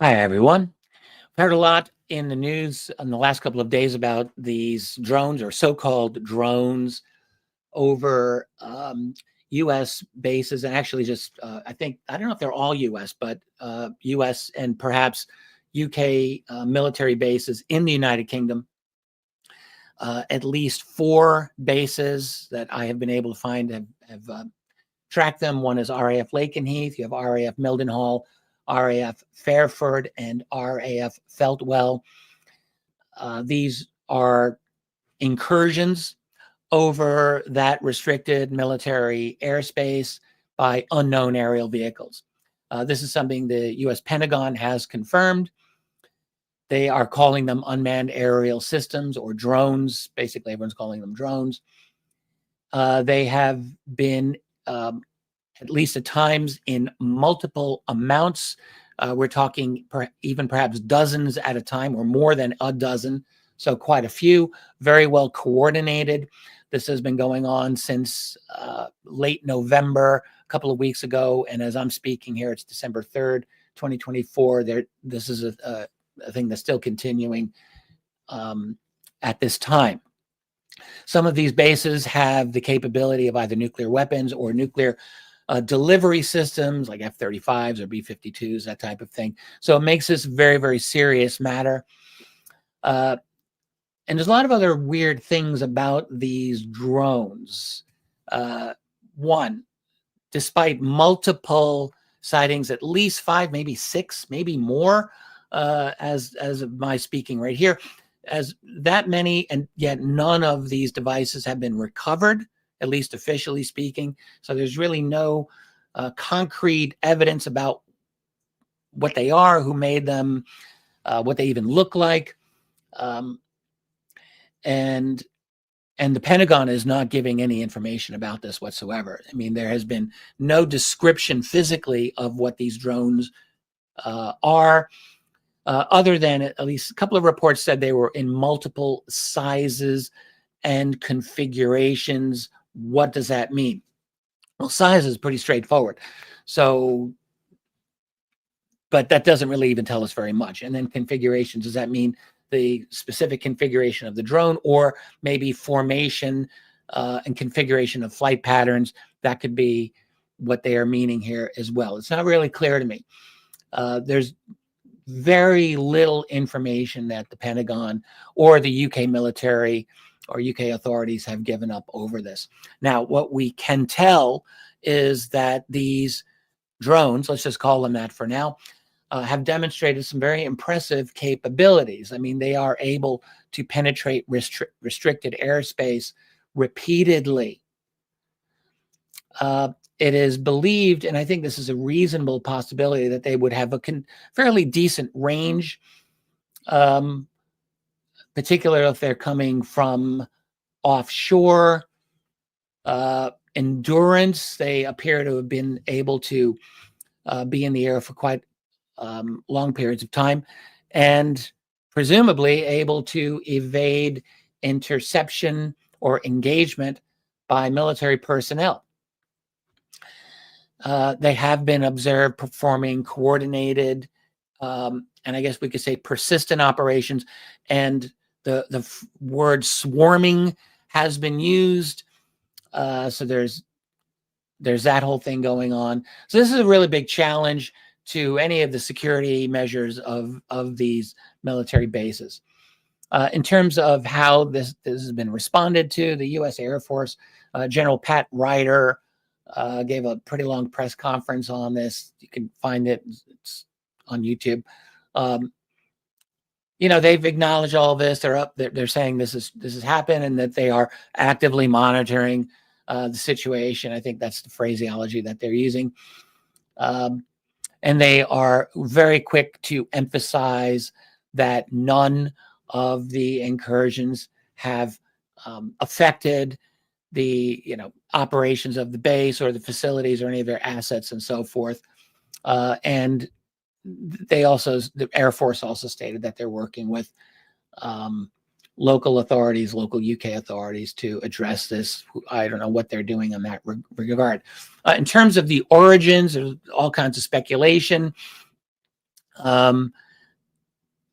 Hi, everyone. I've heard a lot in the news in the last couple of days about these drones or so-called drones over U.S. bases, and actually just I don't know if they're all U.S., but U.S. and perhaps UK military bases in the United Kingdom. At least four bases that I have been able to find have tracked them. One is RAF Lakenheath, you have RAF Mildenhall, RAF Fairford, and RAF Feltwell. These are incursions over that restricted military airspace by unknown aerial vehicles. This is something the U.S. Pentagon has confirmed. They are calling them unmanned aerial systems or drones. Basically, everyone's calling them drones. They have been, at least at times, in multiple amounts. We're talking even perhaps dozens at a time or more than a dozen. So quite a few, very well coordinated. This has been going on since late November, a couple of weeks ago. And as I'm speaking here, it's December 3rd, 2024. This is a thing that's still continuing at this time. Some of these bases have the capability of either nuclear weapons or nuclear delivery systems like F-35s or B-52s, that type of thing. So it makes this a very, very serious matter. And there's a lot of other weird things about these drones. One, despite multiple sightings, at least 5, maybe 6, maybe more, as of my speaking right here, as that many, and yet none of these devices have been recovered, at least officially speaking. So there's really no concrete evidence about what they are, who made them, what they even look like. And the Pentagon is not giving any information about this whatsoever. I mean, there has been no description physically of what these drones are, other than at least a couple of reports said they were in multiple sizes and configurations. What does that mean? Well, size is pretty straightforward. So, but that doesn't really even tell us very much. And then configurations, does that mean the specific configuration of the drone, or maybe formation and configuration of flight patterns? That could be what they are meaning here as well. It's not really clear to me. There's very little information that the Pentagon or the UK military or UK authorities have given up over this. Now, what we can tell is that these drones, let's just call them that for now, have demonstrated some very impressive capabilities. I mean, they are able to penetrate restricted airspace repeatedly. It is believed, and I think this is a reasonable possibility, that they would have a fairly decent range, particularly if they're coming from offshore. Endurance, they appear to have been able to be in the air for quite long periods of time, and presumably able to evade interception or engagement by military personnel. They have been observed performing coordinated, and I guess we could say persistent operations. And the word swarming has been used. So there's that whole thing going on. So this is a really big challenge to any of the security measures of these military bases. In terms of how this has been responded to, the U.S. Air Force, General Pat Ryder, gave a pretty long press conference on this. You can find it. It's on YouTube. They've acknowledged all this. They're saying this has happened, and that they are actively monitoring the situation. I think that's the phraseology that they're using. And they are very quick to emphasize that none of the incursions have affected the operations of the base or the facilities or any of their assets and so forth. And the Air Force also stated that they're working with local authorities, local UK authorities, to address this. I don't know what they're doing in that regard. In terms of the origins, there's all kinds of speculation. Um,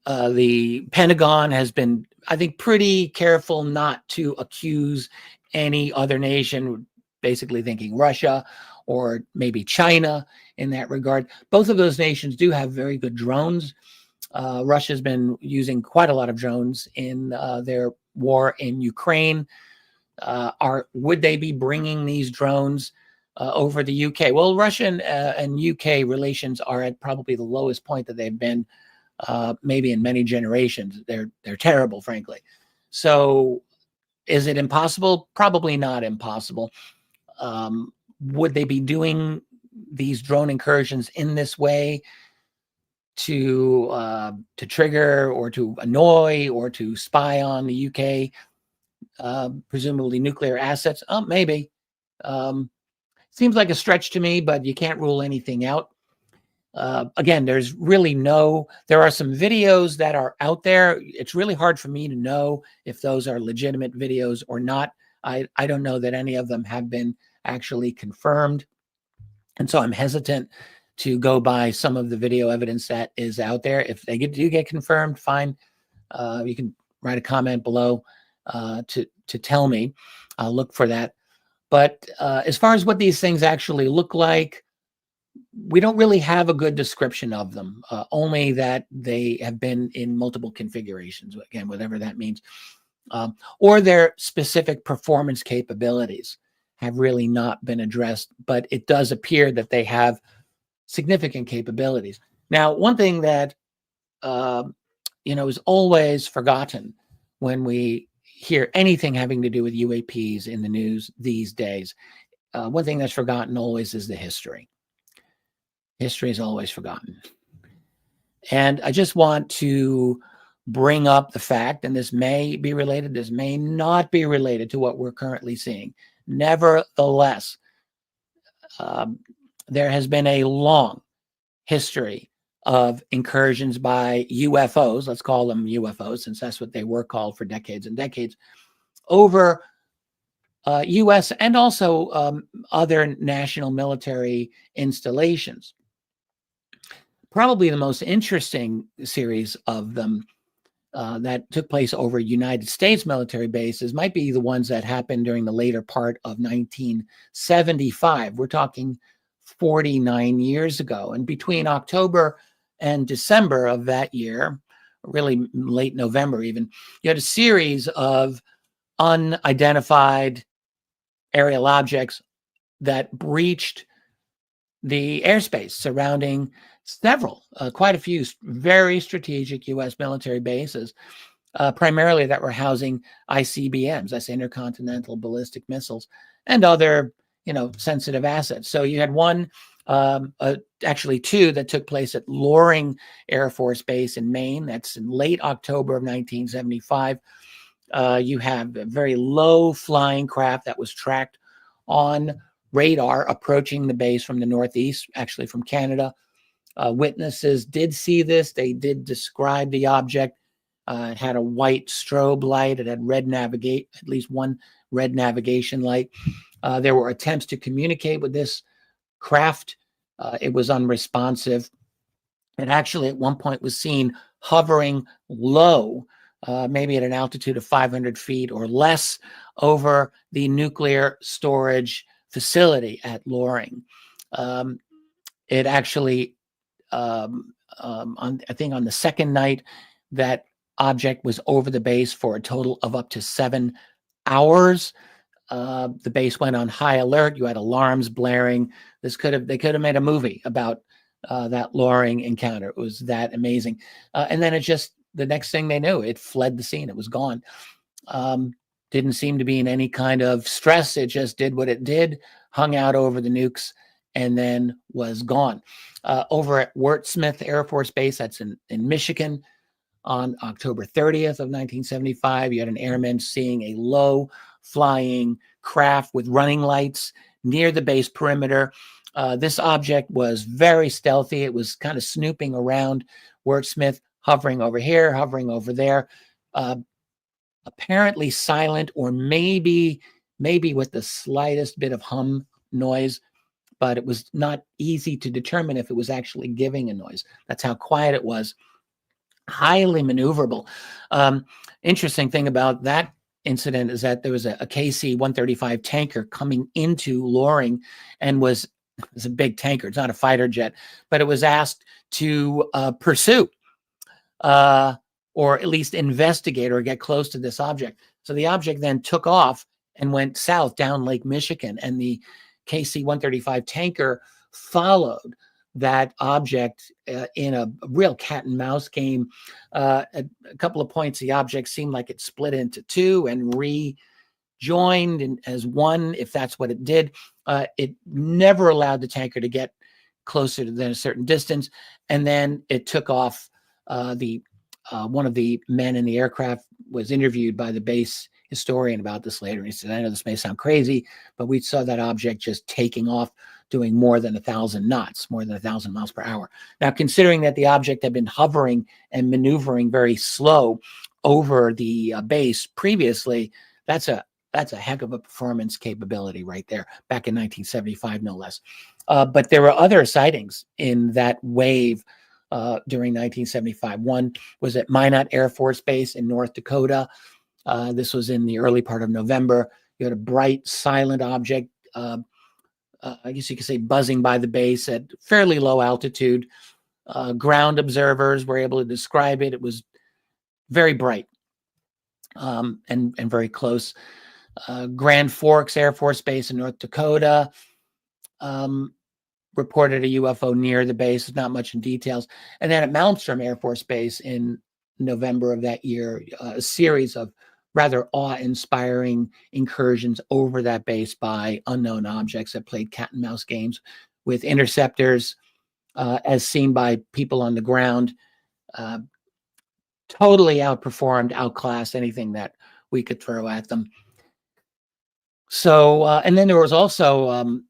the Pentagon has been, I think, pretty careful not to accuse any other nation, basically thinking Russia or maybe China in that regard. Both of those nations do have very good drones. Russia's been using quite a lot of drones in their war in Ukraine. Would they be bringing these drones over the UK? Well, Russian and UK relations are at probably the lowest point that they've been maybe in many generations. They're terrible, frankly. So, is it impossible? Probably not impossible. Would they be doing these drone incursions in this way to trigger or to annoy or to spy on the UK? Presumably nuclear assets. Maybe. Seems like a stretch to me, but you can't rule anything out. Again, there are some videos that are out there. It's really hard for me to know if those are legitimate videos or not. I don't know that any of them have been actually confirmed. And so I'm hesitant to go by some of the video evidence that is out there. If they do get confirmed, fine. You can write a comment below to tell me. I'll look for that. But as far as what these things actually look like, we don't really have a good description of them, only that they have been in multiple configurations, again, whatever that means, or their specific performance capabilities have really not been addressed, but it does appear that they have significant capabilities. Now, one thing that is always forgotten when we hear anything having to do with UAPs in the news these days, one thing that's forgotten always is the history. History is always forgotten. And I just want to bring up the fact, and this may be related, this may not be related to what we're currently seeing. Nevertheless, there has been a long history of incursions by UFOs, let's call them UFOs, since that's what they were called for decades and decades, over U.S. and also other national military installations. Probably the most interesting series of them that took place over United States military bases might be the ones that happened during the later part of 1975. We're talking 49 years ago. And between October and December of that year, really late November even, you had a series of unidentified aerial objects that breached the airspace surrounding quite a few very strategic U.S. military bases, primarily that were housing ICBMs, that's intercontinental ballistic missiles, and other, sensitive assets. So you had actually two that took place at Loring Air Force Base in Maine. That's in late October of 1975. You have a very low flying craft that was tracked on radar approaching the base from the northeast, actually from Canada. Witnesses did see this. They did describe the object. It had a white strobe light. It had at least one red navigation light. There were attempts to communicate with this craft. It was unresponsive. It actually at one point was seen hovering low, maybe at an altitude of 500 feet or less, over the nuclear storage facility at Loring. It actually, I think on the second night, that object was over the base for a total of up to 7 hours. The base went on high alert. You had alarms blaring. They could have made a movie about that Loring encounter. It was that amazing. And then the next thing they knew, it fled the scene. It was gone. Didn't seem to be in any kind of stress. It just did what it did, hung out over the nukes, and then was gone. Over at Wurtsmith Air Force Base, that's in Michigan, on October 30th of 1975, you had an airman seeing a low-flying craft with running lights near the base perimeter. This object was very stealthy. It was kind of snooping around Wurtsmith, hovering over here, hovering over there, apparently silent, or maybe with the slightest bit of hum noise, but it was not easy to determine if it was actually giving a noise. That's how quiet it was. Highly maneuverable. Interesting thing about that incident is that there was a KC-135 tanker coming into Loring, and was a big tanker. It's not a fighter jet, but it was asked to pursue or at least investigate or get close to this object. So the object then took off and went south down Lake Michigan, and the KC-135 tanker followed that object in a real cat and mouse game. At a couple of points, the object seemed like it split into two and rejoined as one, if that's what it did. It never allowed the tanker to get closer than a certain distance, and then it took off. One of the men in the aircraft was interviewed by the base historian about this later, and he said, "I know this may sound crazy, but we saw that object just taking off, doing more than 1,000 knots, more than 1,000 miles per hour." Now, considering that the object had been hovering and maneuvering very slow over the base previously, that's a heck of a performance capability right there, back in 1975, no less. But there were other sightings in that wave during 1975. One was at Minot Air Force Base in North Dakota. This was in the early part of November. You had a bright, silent object, I guess you could say buzzing by the base at fairly low altitude. Ground observers were able to describe it. It was very bright and very close. Grand Forks Air Force Base in North Dakota reported a UFO near the base, not much in details. And then at Malmstrom Air Force Base in November of that year, a series of rather awe-inspiring incursions over that base by unknown objects that played cat and mouse games with interceptors, as seen by people on the ground. Totally outperformed, outclassed anything that we could throw at them. So, and then there was also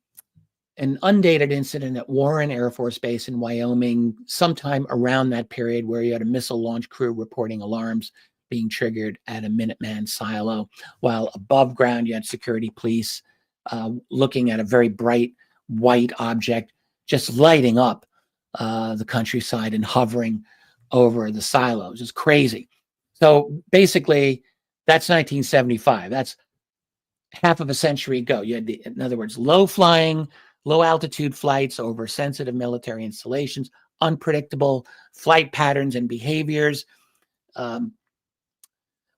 an undated incident at Warren Air Force Base in Wyoming, sometime around that period, where you had a missile launch crew reporting alarms being triggered at a Minuteman silo, while above ground you had security police looking at a very bright white object just lighting up the countryside and hovering over the silos. It's crazy. So basically, that's 1975. That's half of a century ago. You had, in other words, low-flying, low-altitude flights over sensitive military installations, unpredictable flight patterns and behaviors.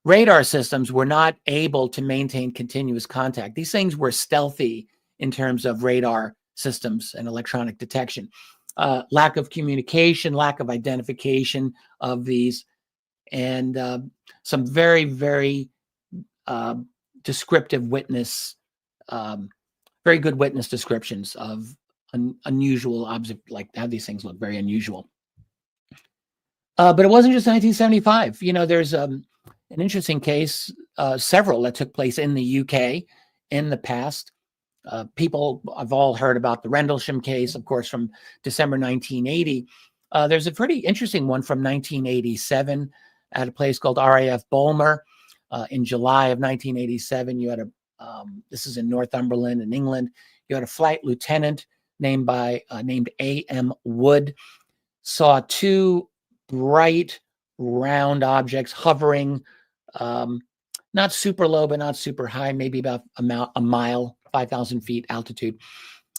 Radar systems were not able to maintain continuous contact. These things were stealthy in terms of radar systems and electronic detection. Lack of communication, lack of identification of these, and some very, very descriptive witness, very good witness descriptions of unusual objects, like how these things look very unusual. But it wasn't just 1975. You know, there's an interesting case, several that took place in the UK in the past. People have all heard about the Rendlesham case, of course, from December 1980. There's a pretty interesting one from 1987 at a place called RAF Bulmer. In July of 1987, you had this is in Northumberland in England, you had a flight lieutenant named A.M. Wood, saw two bright round objects hovering, not super low, but not super high, maybe about a mile, 5,000 feet altitude.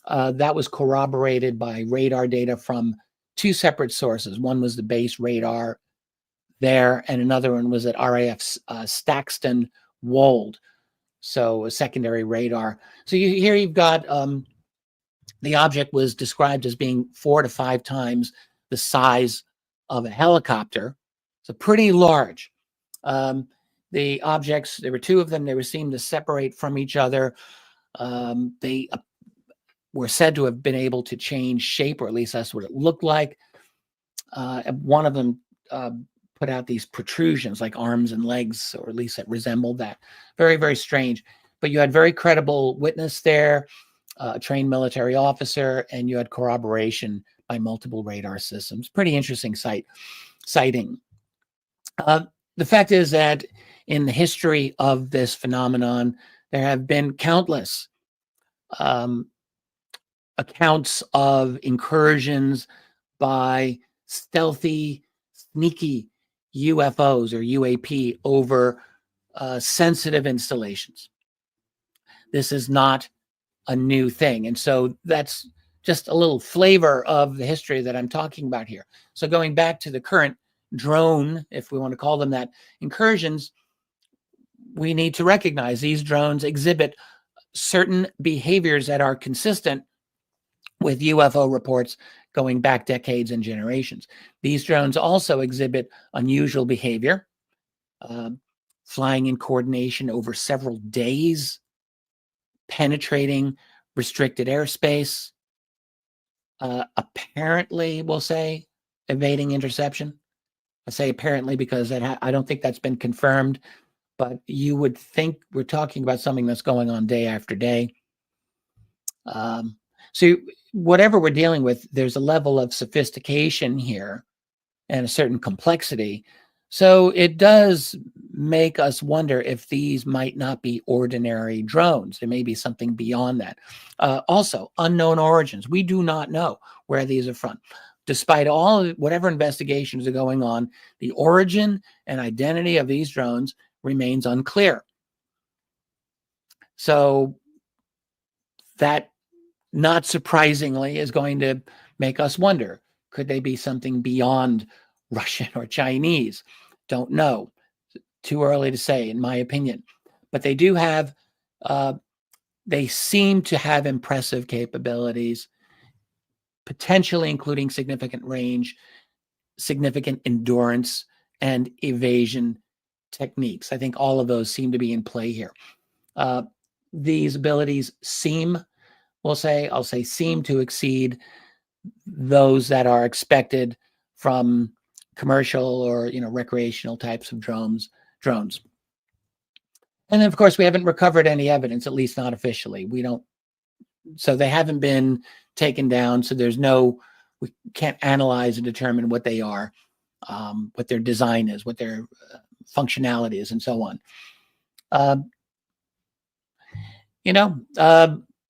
That was corroborated by radar data from two separate sources. One was the base radar there, and another one was at RAF Stakston Wold, so a secondary radar. So here you've got the object was described as being 4 to 5 times the size of a helicopter, so pretty large. The objects, there were two of them, they were seen to separate from each other. They were said to have been able to change shape, or at least that's what it looked like. One of them put out these protrusions like arms and legs, or at least it resembled that. Very, very strange. But you had very credible witness there, a trained military officer, and you had corroboration by multiple radar systems. Pretty interesting sighting. The fact is that in the history of this phenomenon, there have been countless accounts of incursions by stealthy, sneaky UFOs or UAP over sensitive installations. This is not a new thing. And so that's just a little flavor of the history that I'm talking about here. So going back to the current drone, if we want to call them that, incursions, we need to recognize these drones exhibit certain behaviors that are consistent with UFO reports going back decades and generations. These drones also exhibit unusual behavior, flying in coordination over several days, penetrating restricted airspace, apparently, we'll say, evading interception. I say apparently because I don't think that's been confirmed, but you would think we're talking about something that's going on day after day. So whatever we're dealing with, there's a level of sophistication here and a certain complexity. So it does make us wonder if these might not be ordinary drones. There may be something beyond that. Also, unknown origins. We do not know where these are from. Despite all whatever investigations are going on, the origin and identity of these drones remains unclear. So that, not surprisingly, is going to make us wonder, could they be something beyond Russian or Chinese? Don't know. Too early to say, in my opinion. But they do have, they seem to have impressive capabilities, potentially including significant range, significant endurance, and evasion techniques. I think all of those seem to be in play here. These abilities seem, I'll say seem to exceed those that are expected from commercial or recreational types of drones. And then, of course, we haven't recovered any evidence, at least not officially. So they haven't been taken down. So we can't analyze and determine what they are, what their design is, what their functionality is, and so on.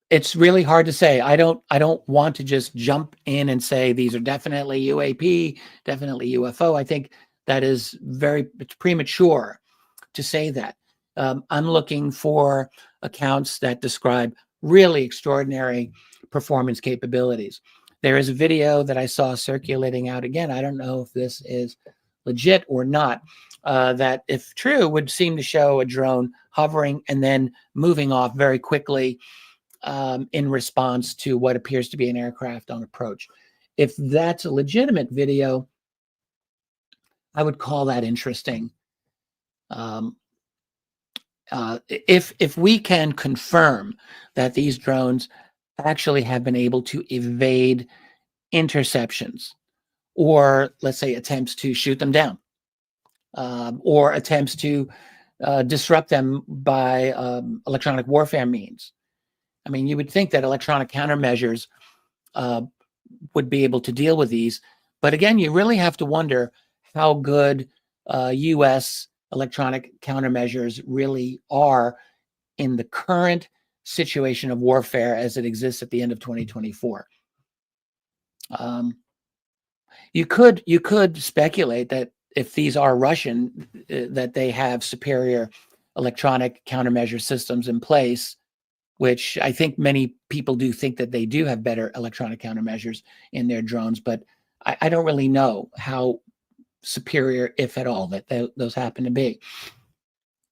It's really hard to say. I don't want to just jump in and say these are definitely UAP, definitely UFO. I think that is it's premature to say that. I'm looking for accounts that describe really extraordinary performance capabilities. There is a video that I saw circulating out. Again, I don't know if this is legit or not, that, if true, would seem to show a drone hovering and then moving off very quickly in response to what appears to be an aircraft on approach. If that's a legitimate video, I would call that interesting. If we can confirm that these drones actually have been able to evade interceptions, or let's say attempts to shoot them down, or attempts to disrupt them by electronic warfare means. I mean, you would think that electronic countermeasures would be able to deal with these. But again, you really have to wonder how good U.S. electronic countermeasures really are in the current situation of warfare as it exists at the end of 2024. You could speculate that if these are Russian, that they have superior electronic countermeasure systems in place, which I think many people do think that they do have better electronic countermeasures in their drones, but I don't really know how superior, if at all, that those happen to be.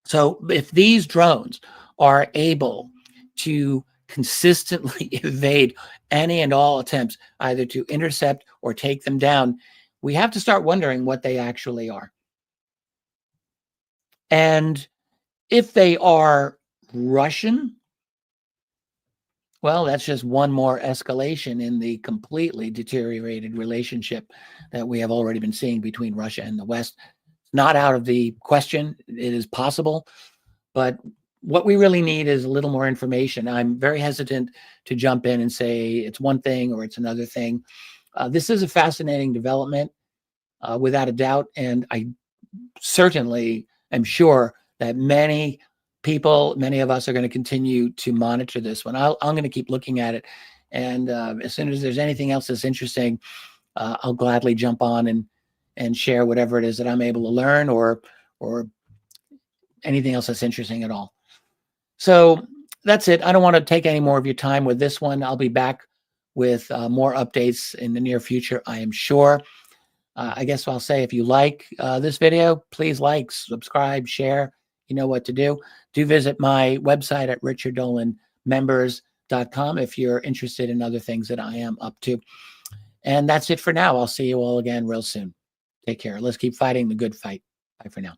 So if these drones are able to consistently evade any and all attempts either to intercept or take them down, we have to start wondering what they actually are. And if they are Russian, well, that's just one more escalation in the completely deteriorated relationship that we have already been seeing between Russia and the West. It's not out of the question. It is possible. But what we really need is a little more information. I'm very hesitant to jump in and say it's one thing or it's another thing. This is a fascinating development, without a doubt. And I certainly am sure that many of us are going to continue to monitor this one. I'm going to keep looking at it And as soon as there's anything else that's interesting, I'll gladly jump on and share whatever it is that I'm able to learn, or anything else that's interesting at all. So that's it. I don't want to take any more of your time with this one. I'll be back with more updates in the near future, I am sure. I guess I'll say, if you like this video, please like, subscribe, share. You know what to do. Do visit my website at richarddolanmembers.com if you're interested in other things that I am up to. And that's it for now. I'll see you all again real soon. Take care. Let's keep fighting the good fight. Bye for now.